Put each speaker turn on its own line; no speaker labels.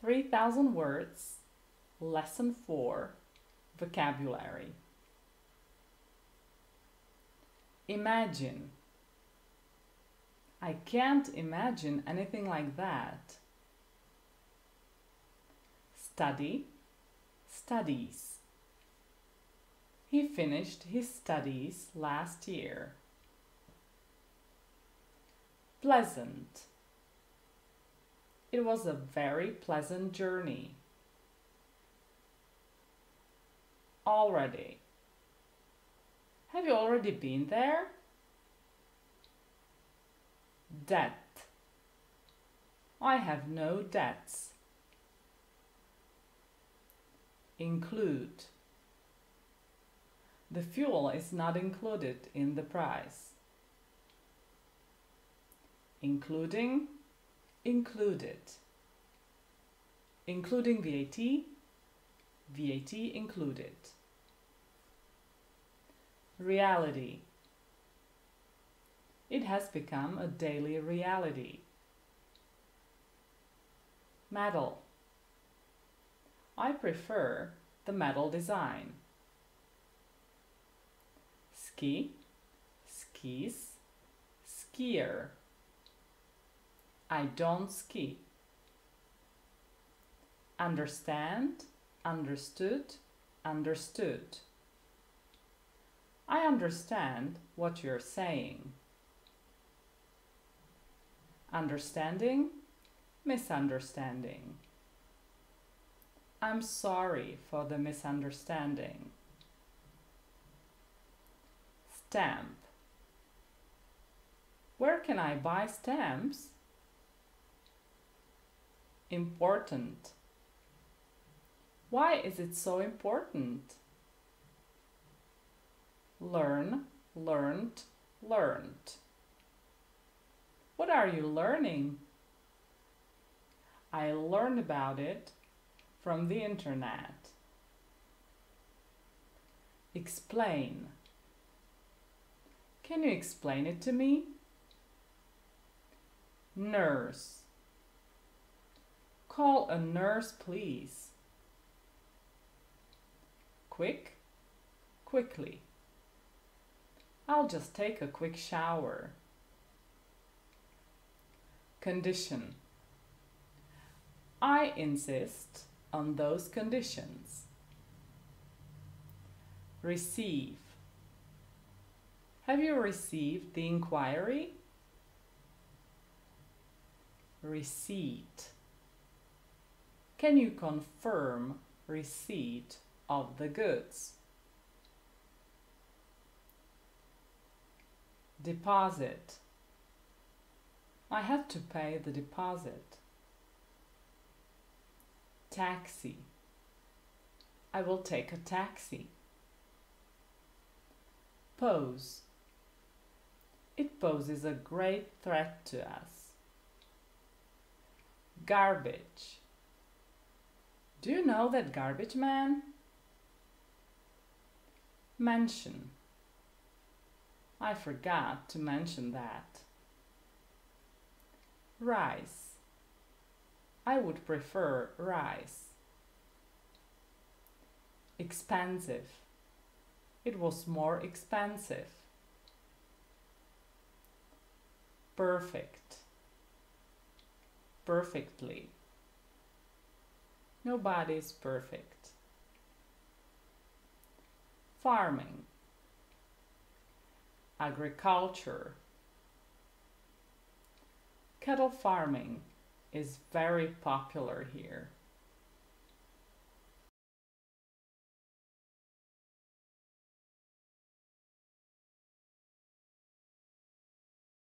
3,000 words, lesson 4, vocabulary. Imagine. I can't imagine anything like that. Study, studies. He finished his studies last year. Pleasant. It was a very pleasant journey. Already. Have you already been there? Debt. I have no debts. Include. The fuel is not included in the price. Including, included. Including VAT, VAT included. Reality. It has become a daily reality. Medal. I prefer the medal design. Ski, skis, skier. I don't ski. Understand, understood, understood. I understand what you're saying. Understanding, misunderstanding. I'm sorry for the misunderstanding. Stamp. Where can I buy stamps? Important. Why is it so important? Learn, learned, learned. What are you learning? I learned about it from the internet. Explain. Can you explain it to me? Nurse. Call a nurse, please. Quick, quickly. I'll just take a quick shower. Condition. I insist on those conditions. Receive. Have you received the inquiry? Receipt. Can you confirm receipt of the goods? Deposit. I have to pay the deposit. Taxi. I will take a taxi. Pose. It poses a great threat to us. Garbage. Do you know that garbage man? Mention. I forgot to mention that. Rice. I would prefer rice. Expensive. It was more expensive. Perfect. Perfectly. Nobody's perfect. Farming. Agriculture. Cattle farming is very popular here.